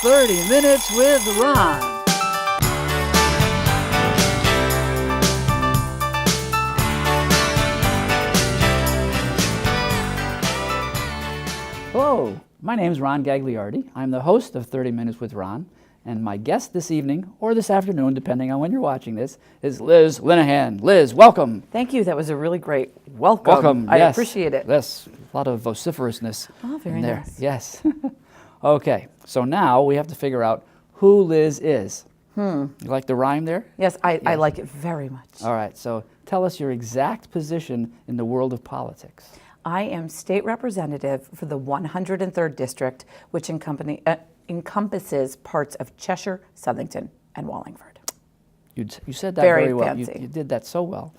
30 Minutes with Ron. Hello, my name is Ron Gagliardi. I'm the host of 30 Minutes with Ron, and my guest this evening, or this afternoon, depending on when you're watching this, is Liz Linehan. Liz, welcome. Thank you. That was a really great welcome. Welcome, I yes. appreciate it. Yes, a lot of vociferousness Oh, very in there. nice. Yes. Okay, so now we have to figure out who Liz is. You like the rhyme there? Yes, I like it very much. All right, so tell us your exact position in the world of politics. I am State Representative for the 103rd District, which encompasses parts of Cheshire, Southington, and Wallingford. You said that Very very well. fancy. You did that so well.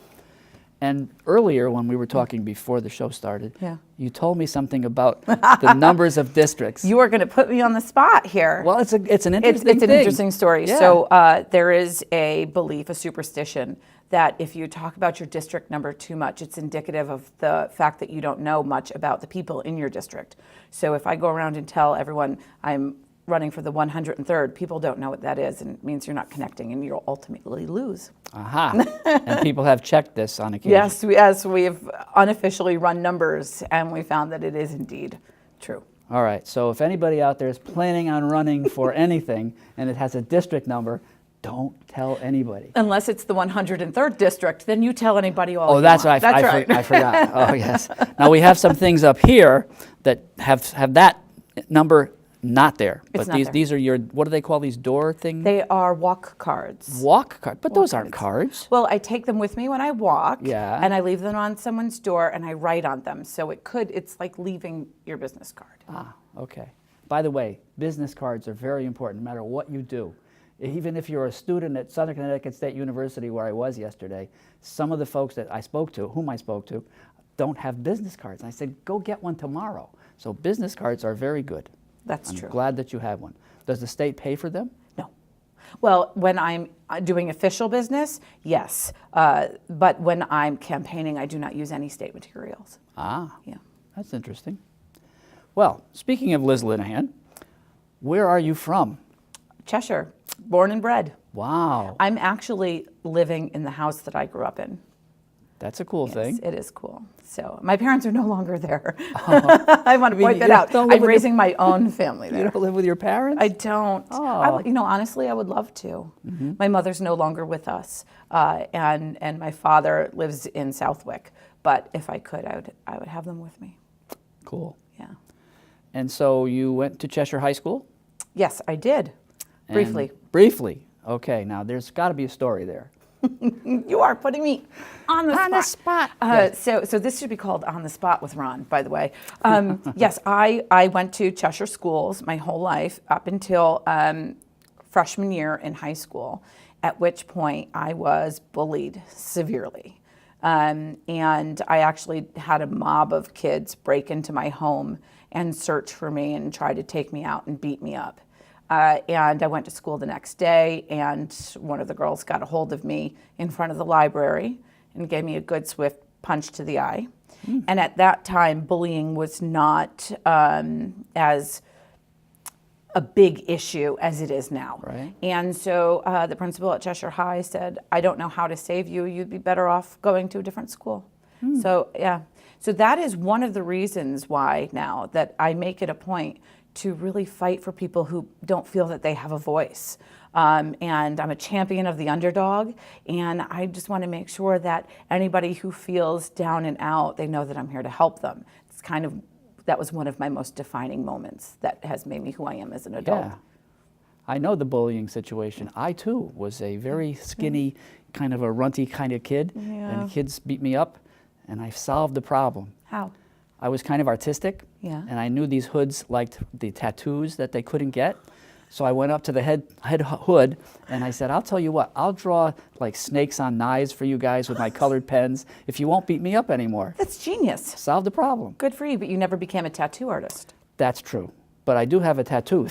And earlier, when we were talking before the show started, you told me something about the numbers of districts. You are going to put me on the spot here. Well, it's an interesting It's an thing. interesting story. Yeah. So there is a belief, a superstition, that if you talk about your district number too much, it's indicative of the fact that you don't know much about the people in your district. So if I go around and tell everyone I'm running for the 103rd, people don't know what that is, and it means you're not connecting, and you'll ultimately lose. Aha. And people have checked this on occasion. Yes, we've unofficially run numbers, and we found that it is indeed true. All right, so if anybody out there is planning on running for anything and it has a district number, don't tell anybody. Unless it's the 103rd district, then you tell anybody all Oh, you that's want. right. I forgot. Oh, yes. Now we have some things up here that have that number not there. It's But not there. these are your, what do they call these door things? They are walk cards. Walk cards. But those aren't cards. Well, I take them with me when I walk, Yeah. and I leave them on someone's door, and I write on them. So it's like leaving your business card. Ah, okay. By the way, business cards are very important no matter what you do. Even if you're a student at Southern Connecticut State University, where I was yesterday, some of the folks that I spoke to, don't have business cards. And I said, go get one tomorrow. So business cards are very good. That's I'm true. glad that you have one. Does the state pay for them? No. Well, when I'm doing official business, yes. But when I'm campaigning, I do not use any state materials. Ah, Yeah. that's interesting. Well, speaking of Liz Linehan, where are you from? Cheshire, born and bred. Wow, I'm actually living in the house that I grew up in. that's a cool thing. It is cool. So my parents are no longer there. I want to point that out. don't live I'm with raising my own family You there. don't live with your parents? I don't. Oh. Honestly, I would love to. My mother's no longer with us, and my father lives in Southwick. But if I could, I would have them with me. Cool. Yeah. And so you went to Cheshire High School? Yes, I did. Briefly. Briefly. Okay, now there's got to be a story there. You are putting me on the spot. On the spot. So this should be called On the Spot with Ron, by the way. Yes, I went to Cheshire schools my whole life up until freshman year in high school, at which point I was bullied severely. And I actually had a mob of kids break into my home and search for me and try to take me out and beat me up. And I went to school the next day, and one of the girls got a hold of me in front of the library and gave me a good swift punch to the eye. And at that time, bullying was not as a big issue as it is now. Right. And so the principal at Cheshire High said, I don't know how to save you. You'd be better off going to a different school. So, yeah. So that is one of the reasons why now that I make it a point to really fight for people who don't feel that they have a voice. And I'm a champion of the underdog, and I just want to make sure that anybody who feels down and out, they know that I'm here to help them. It's that was one of my most defining moments that has made me who I am as an adult. Yeah. I know the bullying situation. I, too, was a very skinny, kind of a runty kind of kid, and kids beat me up, and I solved the problem. How? I was kind of artistic, Yeah. and I knew these hoods liked the tattoos that they couldn't get. So I went up to the head hood, and I said, I'll tell you what, I'll draw like snakes on knives for you guys with my colored pens if you won't beat me up anymore. That's genius. Solve the problem. Good for you, but you never became a tattoo artist. That's true. But I do have a tattoo.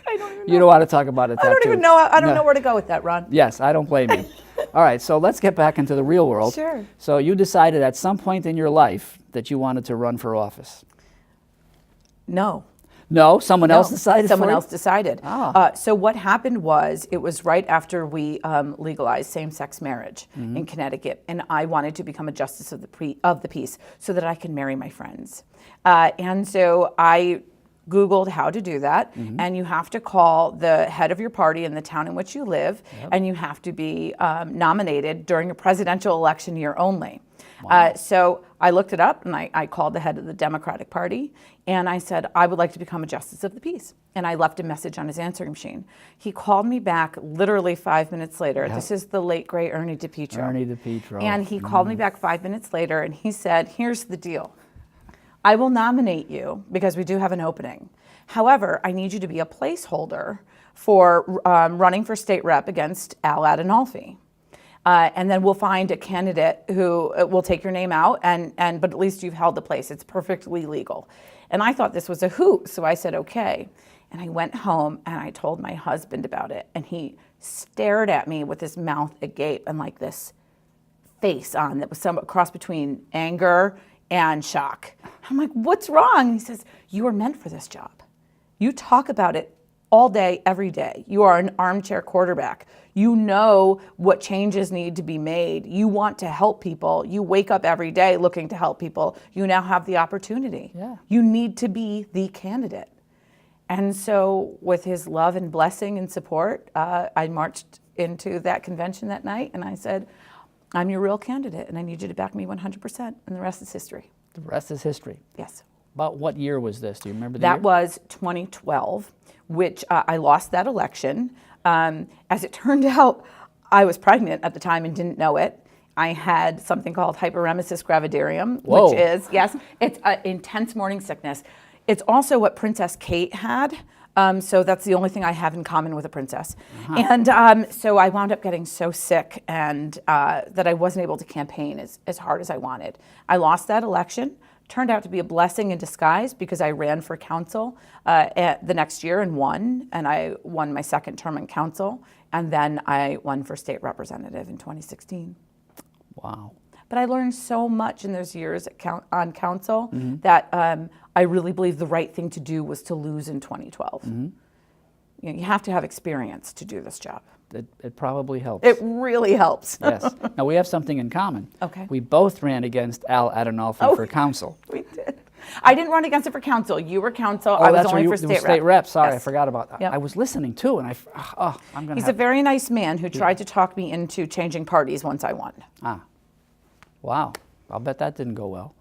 I don't even know. You don't want to talk about a tattoo. I don't even know. I don't No. know where to go with that, Ron. Yes, I don't blame you. All right, so let's get back into the real world. Sure. So you decided at some point in your life that you wanted to run for office. No. No, someone else No, decided. Someone for you? else decided. Ah. So what happened was, it was right after we legalized same-sex marriage in Connecticut, and I wanted to become a justice of the peace so that I could marry my friends. And so I Googled how to do that, and you have to call the head of your party in the town in which you live, and you have to be nominated during a presidential election year only. So I looked it up, and I called the head of the Democratic Party, and I said, I would like to become a justice of the peace. And I left a message on his answering machine. He called me back literally 5 minutes later. This is the late, great Ernie DiPietro. Ernie DiPietro. And he called me back 5 minutes later, and he said, here's the deal. I will nominate you because we do have an opening. However, I need you to be a placeholder for running for state rep against Al Adinolfi. And then we'll find a candidate who will take your name out, but at least you've held the place. It's perfectly legal. And I thought this was a hoot, so I said, okay. And I went home and I told my husband about it, and he stared at me with his mouth agape and like this face on that was some cross between anger and shock. I'm like, what's wrong? And he says, you are meant for this job. You talk about it all day, every day. You are an armchair quarterback. You know what changes need to be made. You want to help people. You wake up every day looking to help people. You now have the opportunity. Yeah. You need to be the candidate. And so with his love and blessing and support, I marched into that convention that night, and I said, I'm your real candidate, and I need you to back me 100%, and the rest is history. The rest is history. Yes. About what year was this? Do you remember the year? That was 2012, which I lost that election. As it turned out, I was pregnant at the time and didn't know it. I had something called hyperemesis gravidarum, Whoa. which is, yes, it's intense morning sickness. It's also what Princess Kate had. So that's the only thing I have in common with a princess. And so I wound up getting so sick and that I wasn't able to campaign as hard as I wanted. I lost that election. Turned out to be a blessing in disguise because I ran for council the next year and won. And I won my second term in council. And then I won for state representative in 2016. Wow. But I learned so much in those years on council that I really believe the right thing to do was to lose in 2012. You know, you have to have experience to do this job. It probably helps. It really helps. Yes. Now, we have something in common. Okay. We both ran against Al Adinolfi for council. We did. I didn't run against it for council. You were council. Oh, I was that's only right. for You were state rep. Sorry, Yes. I forgot about that. Yep. I was listening too, and I'm going to He's a very nice man who tried to talk me into changing parties once I won. Wow. I'll bet that didn't go well.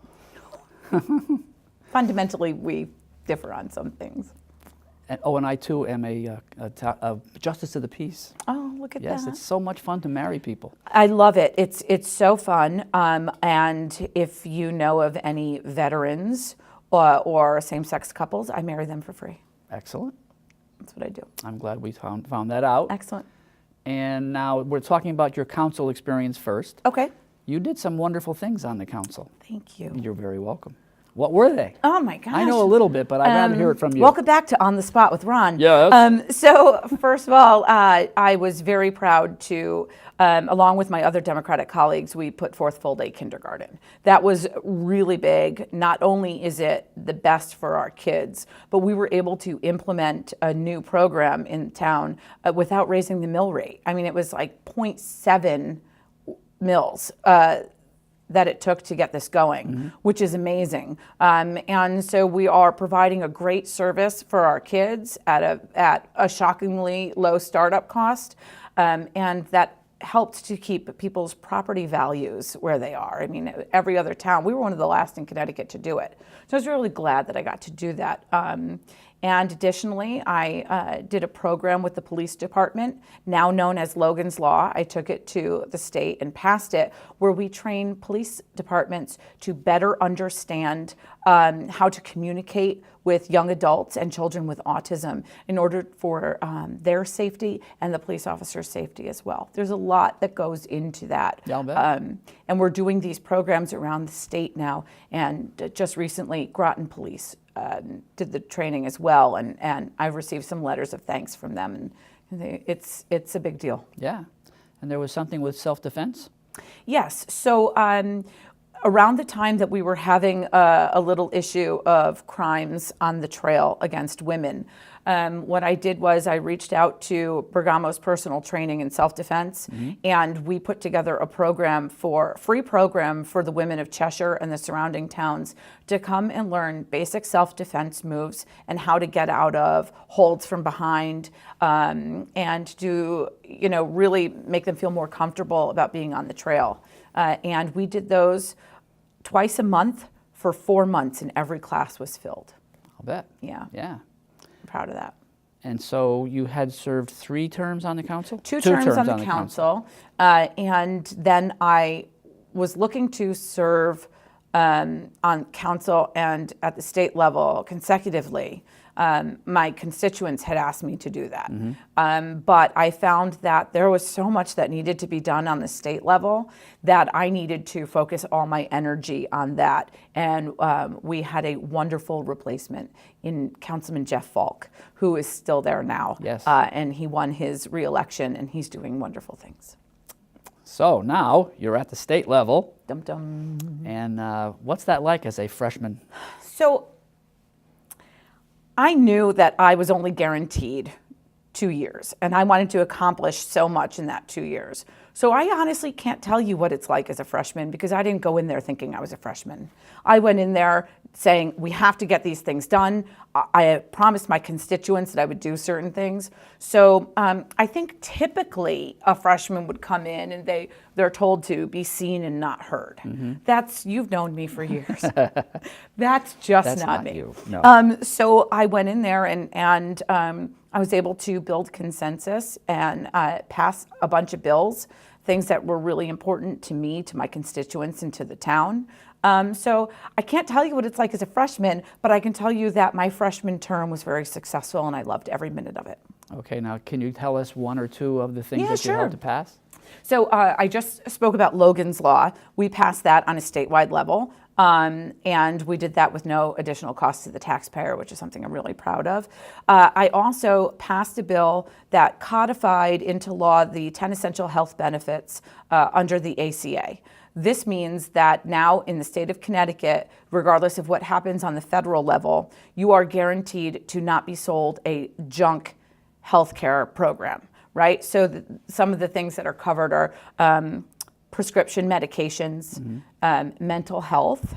Fundamentally, we differ on some things. And I too am a justice of the peace. Oh, look at that. Yes, it's so much fun to marry people. I love it. It's so fun. And if you know of any veterans or same-sex couples, I marry them for free. Excellent. That's what I do. I'm glad we found that out. Excellent. And now we're talking about your council experience first. Okay. You did some wonderful things on the council. Thank you. You're very welcome. What were they? Oh my gosh. I know a little bit, but I'd rather hear it from you. Welcome back to On the Spot with Ron. Yes. So first of all, I was very proud to, along with my other Democratic colleagues, we put forth full-day kindergarten. That was really big. Not only is it the best for our kids, but we were able to implement a new program in town without raising the mill rate. I mean, it was like 0.7 mills that it took to get this going, which is amazing. And so we are providing a great service for our kids at a shockingly low startup cost, and that helped to keep people's property values where they are. I mean, every other town, we were one of the last in Connecticut to do it. So I was really glad that I got to do that. And additionally, I did a program with the police department, now known as Logan's Law. I took it to the state and passed it, where we train police departments to better understand how to communicate with young adults and children with autism in order for their safety and the police officer's safety as well. There's a lot that goes into that. Yeah, I'll bet. And we're doing these programs around the state now. And just recently, Groton Police did the training as well. And I've received some letters of thanks from them. And it's a big deal. Yeah. And there was something with self-defense? Yes. So around the time that we were having a little issue of crimes on the trail against women, what I did was I reached out to Bergamo's Personal Training and Self-Defense, and we put together a free program for the women of Cheshire and the surrounding towns to come and learn basic self-defense moves and how to get out of holds from behind, and to, really make them feel more comfortable about being on the trail. And we did those twice a month for 4 months, and every class was filled. I'll bet. Yeah. Yeah. Proud of that. And so you had served 3 terms on the council? Two terms on the council. And then I was looking to serve on council and at the state level consecutively. My constituents had asked me to do that. But I found that there was so much that needed to be done on the state level that I needed to focus all my energy on that. And we had a wonderful replacement in Councilman Jeff Falk, who is still there now. Yes. And he won his re-election, and he's doing wonderful things. So now you're at the state level. Dum dum. And what's that like as a freshman? So I knew that I was only guaranteed 2 years, and I wanted to accomplish so much in that 2 years. So I honestly can't tell you what it's like as a freshman, because I didn't go in there thinking I was a freshman. I went in there saying, we have to get these things done. I promised my constituents that I would do certain things. So I think typically a freshman would come in and they're told to be seen and not heard. You've known me for years. That's not me. You. No. So I went in there and I was able to build consensus and pass a bunch of bills, things that were really important to me, to my constituents, and to the town. So I can't tell you what it's like as a freshman, but I can tell you that my freshman term was very successful, and I loved every minute of it. Okay, now can you tell us 1 or 2 of the things that you sure. helped to pass? So I just spoke about Logan's Law. We passed that on a statewide level, and we did that with no additional cost to the taxpayer, which is something I'm really proud of. I also passed a bill that codified into law the 10 essential health benefits under the ACA. This means that now in the state of Connecticut, regardless of what happens on the federal level, you are guaranteed to not be sold a junk healthcare program, right? So some of the things that are covered are prescription medications, mental health,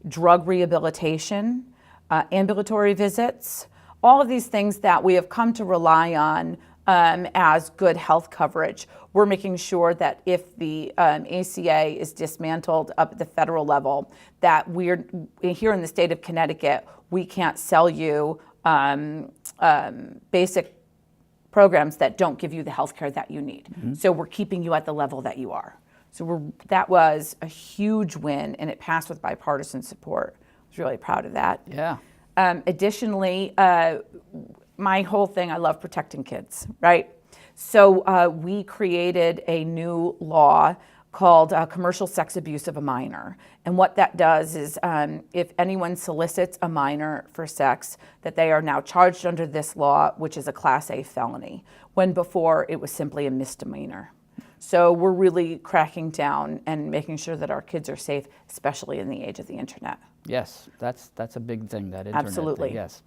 drug rehabilitation, ambulatory visits, all of these things that we have come to rely on as good health coverage. We're making sure that if the ACA is dismantled up at the federal level, that we're here in the state of Connecticut, we can't sell you basic programs that don't give you the health care that you need. So we're keeping you at the level that you are. So that was a huge win, and it passed with bipartisan support. I was really proud of that. Yeah. Additionally, my whole thing, I love protecting kids, right? So we created a new law called commercial sex abuse of a minor. And what that does is if anyone solicits a minor for sex, that they are now charged under this law, which is a Class A felony, when before it was simply a misdemeanor. So we're really cracking down and making sure that our kids are safe, especially in the age of the internet. Yes, that's a big thing, that internet Absolutely. thing, yes.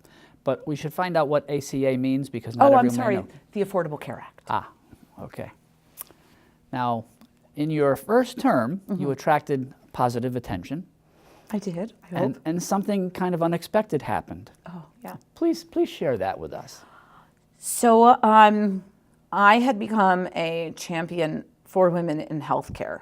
But we should find out what ACA means, because not everyone may know. The Affordable Care Act. Ah, okay. Now, in your first term, you attracted positive attention. I did, I hope. And something kind of unexpected happened. Oh, yeah. Please share that with us. So I had become a champion for women in healthcare.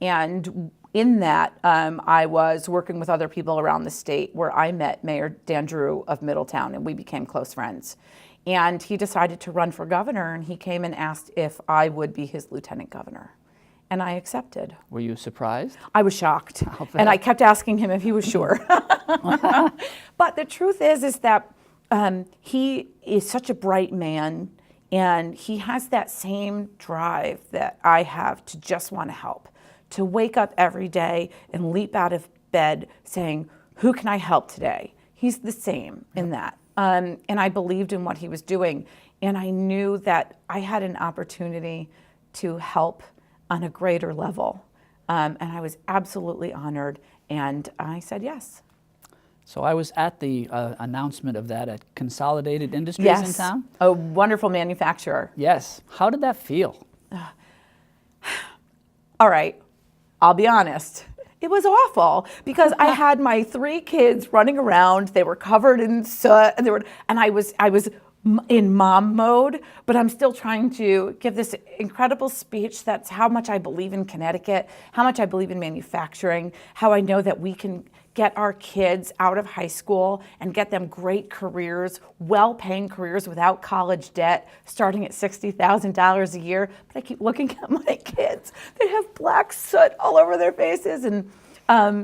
And in that, I was working with other people around the state, where I met Mayor Dan Drew of Middletown, and we became close friends. And he decided to run for governor, and he came and asked if I would be his lieutenant governor. And I accepted. Were you surprised? I was shocked. And I kept asking him if he was sure. But the truth is that he is such a bright man, and he has that same drive that I have to just want to help, to wake up every day and leap out of bed saying, who can I help today? He's the same in that. And I believed in what he was doing. And I knew that I had an opportunity to help on a greater level. And I was absolutely honored, and I said yes. So I was at the announcement of that at Consolidated Industries in town. A wonderful manufacturer. Yes. How did that feel? All right, I'll be honest. It was awful because I had my 3 kids running around. They were covered in soot, and I was in mom mode, but I'm still trying to give this incredible speech that's how much I believe in Connecticut, how much I believe in manufacturing, how I know that we can get our kids out of high school and get them great careers, well-paying careers without college debt, starting at $60,000 a year. But I keep looking at my kids. They have black soot all over their faces. And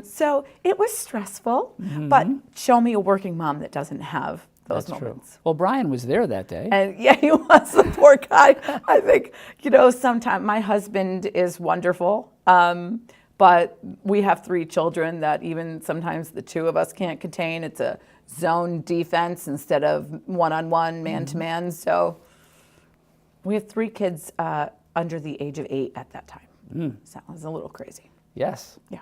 so it was stressful, but show me a working mom that doesn't have those moments. True. Well, Brian was there that day. And yeah, he was, the poor guy. I think, sometimes my husband is wonderful. But we have 3 children that even sometimes the 2 of us can't contain. It's a zone defense instead of one-on-one, man-to-man. So we have 3 kids under the age of 8 at that time. So it was a little crazy. Yes. Yeah.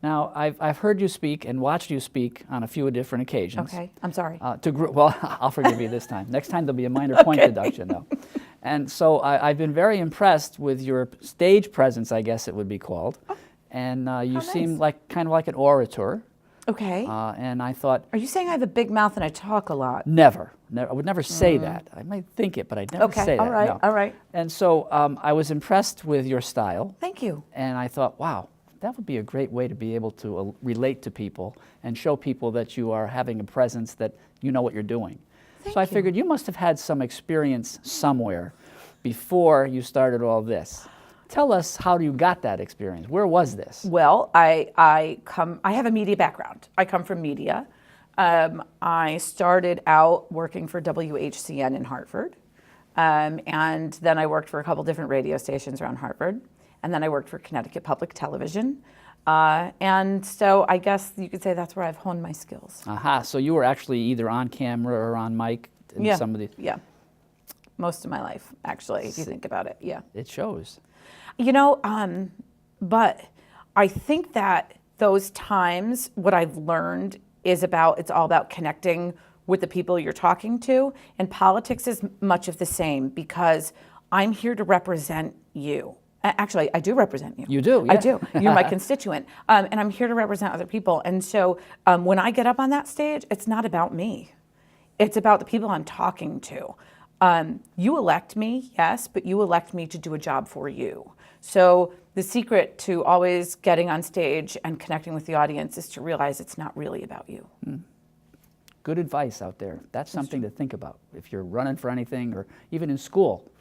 Now, I've heard you speak and watched you speak on a few different occasions. Okay, I'm sorry. Well, I'll forgive you this time. Next time there'll be a minor point deduction, though. And so I've been very impressed with your stage presence, I guess it would be called. And you seem kind of like an orator. Okay. And I thought... Are you saying I have a big mouth and I talk a lot? Never. I would never say that. I might think it, but I'd never say that. All right, no. all right. And so I was impressed with your style. Thank you. And I thought, wow, that would be a great way to be able to relate to people and show people that you are having a presence, that you know what you're doing. So I figured you must have had some experience somewhere before you started all this. Tell us how you got that experience. Where was this? Well, I have a media background. I come from media. I started out working for WHCN in Hartford. And then I worked for a couple different radio stations around Hartford. And then I worked for Connecticut Public Television. And so I guess you could say that's where I've honed my skills. Aha, so you were actually either on camera or on mic in some of these? Yeah, most of my life, actually, if you think about it, yeah. It shows. But I think that those times, what I've learned is it's all about connecting with the people you're talking to. And politics is much of the same, because I'm here to represent you. Actually, I do represent you. You do, yeah. I do. You're my constituent. And I'm here to represent other people. And so when I get up on that stage, it's not about me. It's about the people I'm talking to. You elect me, yes, but you elect me to do a job for you. So the secret to always getting on stage and connecting with the audience is to realize it's not really about you. Good advice out there. That's something to think about. If you're running for anything, or even in school,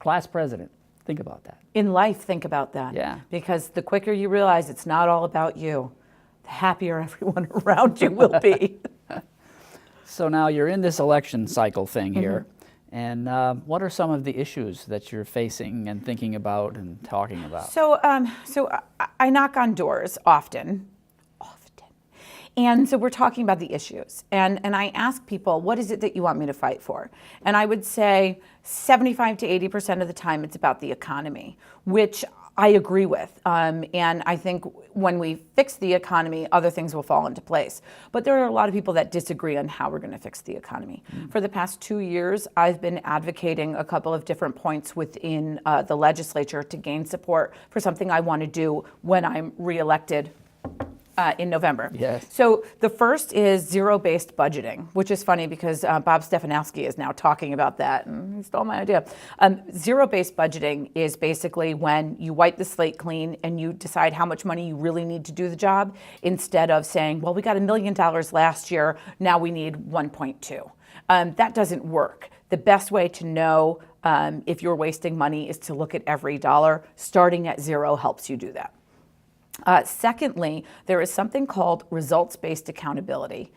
class president, think about that. In life, think about that. Yeah. Because the quicker you realize it's not all about you, the happier everyone around you will be. So now you're in this election cycle thing here. And what are some of the issues that you're facing and thinking about and talking about? So I knock on doors often. And so we're talking about the issues. And I ask people, what is it that you want me to fight for? And I would say 75 to 80% of the time it's about the economy, which I agree with. And I think when we fix the economy, other things will fall into place. But there are a lot of people that disagree on how we're going to fix the economy. For the past 2 years, I've been advocating a couple of different points within the legislature to gain support for something I want to do when I'm reelected in November. Yes. So the first is zero-based budgeting, which is funny because Bob Stefanowski is now talking about that, and he stole my idea. Zero-based budgeting is basically when you wipe the slate clean and you decide how much money you really need to do the job, instead of saying, well, we got $1 million last year, now we need 1.2. That doesn't work. The best way to know if you're wasting money is to look at every dollar. Starting at zero helps you do that. Secondly, there is something called results-based accountability.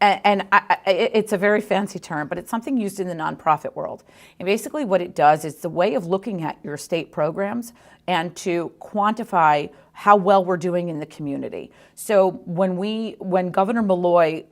And it's a very fancy term, but it's something used in the nonprofit world. And basically what it does is the way of looking at your state programs and to quantify how well we're doing in the community. So when Governor Malloy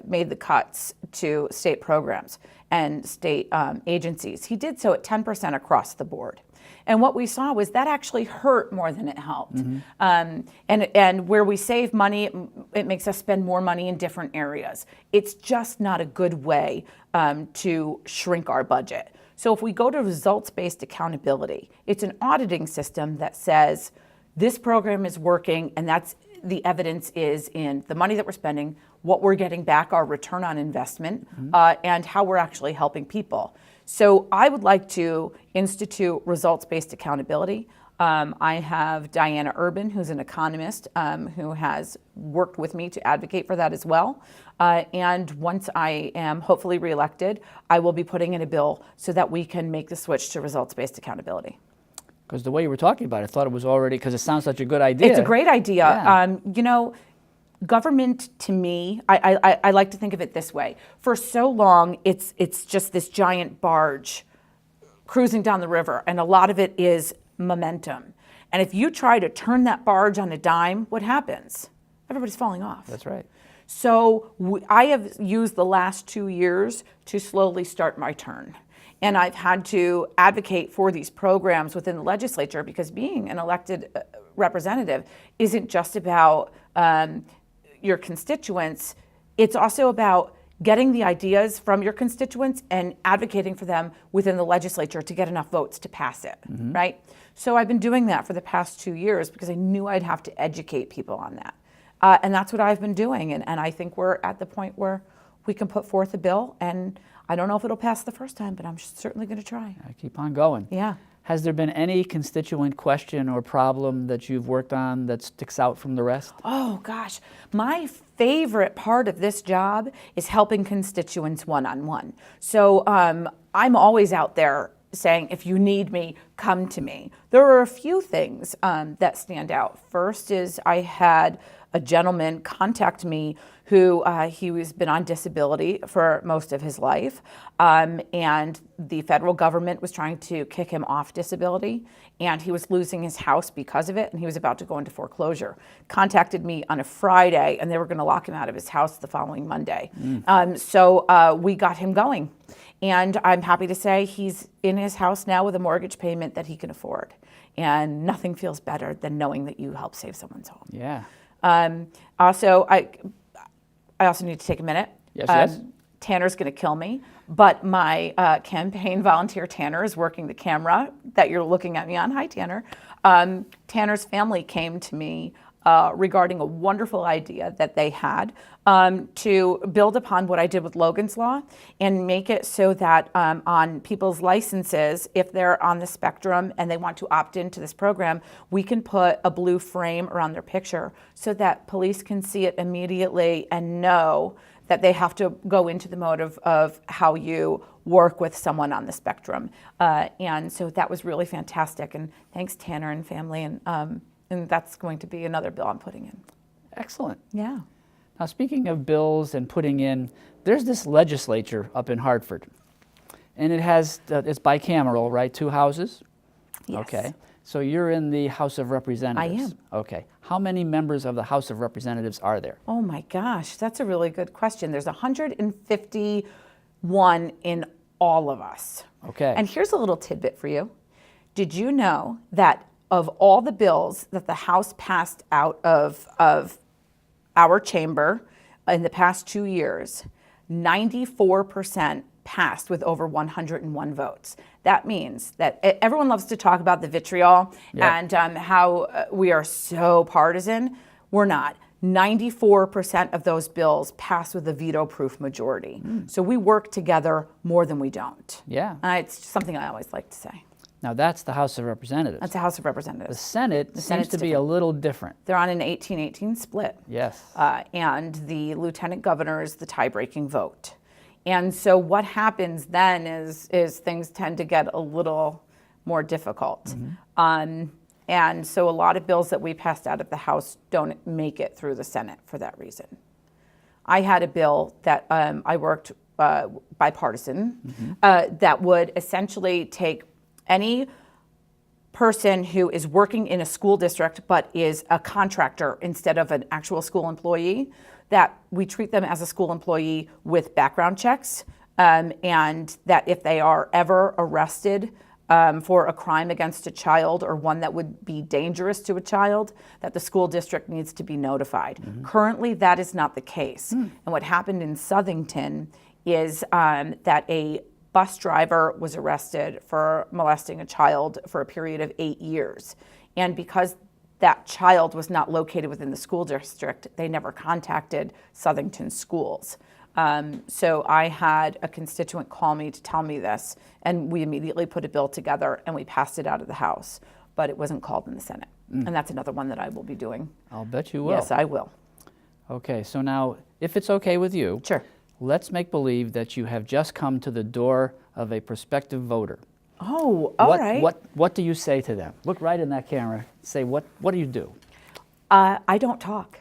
made the cuts to state programs and state agencies, he did so at 10% across the board. And what we saw was that actually hurt more than it helped. And where we save money, it makes us spend more money in different areas. It's just not a good way to shrink our budget. So if we go to results-based accountability, it's an auditing system that says this program is working, and that's the evidence is in the money that we're spending, what we're getting back, our return on investment, and how we're actually helping people. So I would like to institute results-based accountability. I have Diana Urban, who's an economist, who has worked with me to advocate for that as well. And once I am hopefully reelected, I will be putting in a bill so that we can make the switch to results-based accountability. Because the way you were talking about it, I thought it was already, because it sounds such a good idea. It's a great idea. Yeah. Government, to me, I like to think of it this way. For so long, it's just this giant barge cruising down the river, and a lot of it is momentum. And if you try to turn that barge on a dime, what happens? Everybody's falling off. That's right. So I have used the last 2 years to slowly start my turn. And I've had to advocate for these programs within the legislature, because being an elected representative isn't just about your constituents. It's also about getting the ideas from your constituents and advocating for them within the legislature to get enough votes to pass it, right? So I've been doing that for the past 2 years because I knew I'd have to educate people on that. And that's what I've been doing. And I think we're at the point where we can put forth a bill, and I don't know if it'll pass the first time, but I'm certainly going to try. Keep on going. Yeah. Has there been any constituent question or problem that you've worked on that sticks out from the rest? Oh, gosh. My favorite part of this job is helping constituents one-on-one. So I'm always out there saying, if you need me, come to me. There are a few things that stand out. First is I had a gentleman contact me who he was been on disability for most of his life, and the federal government was trying to kick him off disability, and he was losing his house because of it, and he was about to go into foreclosure. Contacted me on a Friday, and they were going to lock him out of his house the following Monday. So we got him going, and I'm happy to say he's in his house now with a mortgage payment that he can afford, and nothing feels better than knowing that you helped save someone's home. Yeah. I also need to take a minute. Yes. Tanner's going to kill me, but my campaign volunteer Tanner is working the camera that you're looking at me on. Hi, Tanner. Tanner's family came to me regarding a wonderful idea that they had to build upon what I did with Logan's Law and make it so that on people's licenses, if they're on the spectrum and they want to opt into this program, we can put a blue frame around their picture so that police can see it immediately and know that they have to go into the mode of how you work with someone on the spectrum. And so that was really fantastic. And thanks, Tanner and family. And that's going to be another bill I'm putting in. Excellent. Yeah. Now, speaking of bills and putting in, there's this legislature up in Hartford, and it has, it's bicameral, right? 2 houses? Yes. Okay. So you're in the House of Representatives. I am. Okay. How many members of the House of Representatives are there? Oh my gosh, that's a really good question. There's 151 in all of us. Okay. And here's a little tidbit for you. Did you know that of all the bills that the House passed out of our chamber in the past 2 years, 94% passed with over 101 votes. That means that everyone loves to talk about the vitriol and how we are so partisan. We're not. 94% of those bills pass with a veto-proof majority. So we work together more than we don't. Yeah. It's something I always like to say. Now, that's the House of Representatives. That's the House of The Representatives. Senate seems Senate's to be a little different. They're on an 18-18 split. Yes. And the lieutenant governor is the tie-breaking vote. And so what happens then is things tend to get a little more difficult. And so a lot of bills that we passed out of the House don't make it through the Senate for that reason. I had a bill that I worked bipartisan that would essentially take any person who is working in a school district but is a contractor instead of an actual school employee, that we treat them as a school employee with background checks, and that if they are ever arrested for a crime against a child or one that would be dangerous to a child, that the school district needs to be notified. Currently, that is not the case. And what happened in Southington is that a bus driver was arrested for molesting a child for a period of 8 years. And because that child was not located within the school district, they never contacted Southington schools. So I had a constituent call me to tell me this, and we immediately put a bill together and we passed it out of the House, but it wasn't called in the Senate. And that's another one that I will be doing. I'll bet you will. Yes, I will. Okay, so now, if it's okay with you, Sure. let's make believe that you have just come to the door of a prospective voter. Oh, all right. What do you say to them? Look right in that camera. Say, what do you do? I don't talk.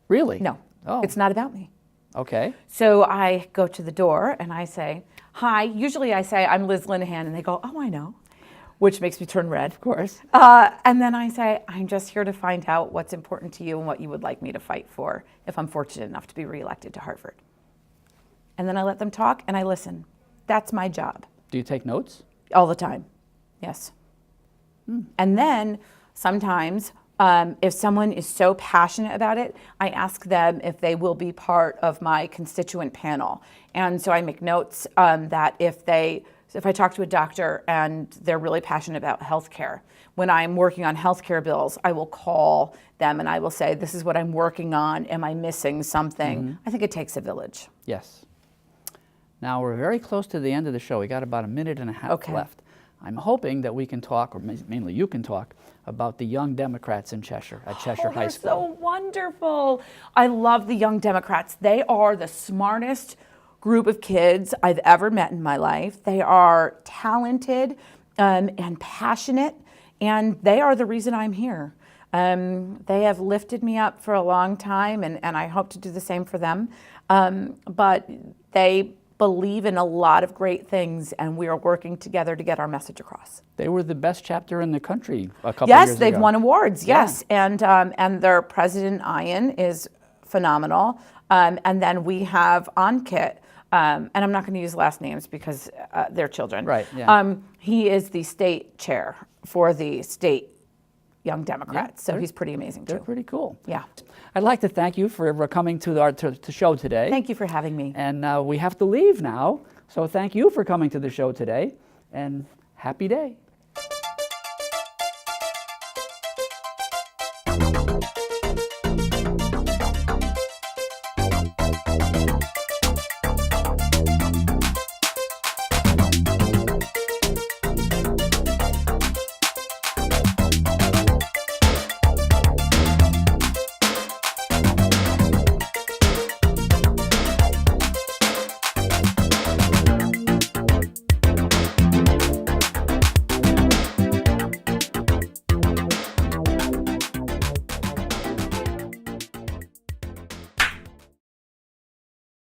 Really? No, Oh. it's not about me. Okay. So I go to the door and I say, hi. Usually I say, I'm Liz Linehan, and they go, oh, I know, which makes me turn red. Of course. And then I say, I'm just here to find out what's important to you and what you would like me to fight for if I'm fortunate enough to be reelected to Hartford. And then I let them talk and I listen. That's my job. Do you take notes? All the time, yes. And then sometimes, if someone is so passionate about it, I ask them if they will be part of my constituent panel. And so I make notes that if I talk to a doctor and they're really passionate about healthcare, when I'm working on healthcare bills, I will call them and I will say, this is what I'm working on. Am I missing something? I think it takes a village. Yes. Now, we're very close to the end of the show. We got about a minute and a half Okay. left. I'm hoping that we can talk, or mainly you can talk, about the Young Democrats in Cheshire, at Cheshire High They're School. so wonderful. I love the Young Democrats. They are the smartest group of kids I've ever met in my life. They are talented and passionate, and they are the reason I'm here. They have lifted me up for a long time, and I hope to do the same for them. But they believe in a lot of great things, and we are working together to get our message across. They were the best chapter in the country a couple years ago. Yes, they've won awards, Yeah. yes. And their president, Ian, is phenomenal. And then we have Ankit, and I'm not going to use last names because they're children. Right, yeah. He is the state chair for the state Young Democrats, so he's pretty amazing They're too. pretty cool. Yeah. I'd like to thank you for coming to our show today. Thank you for having me. And we have to leave now, so thank you for coming to the show today, and happy day.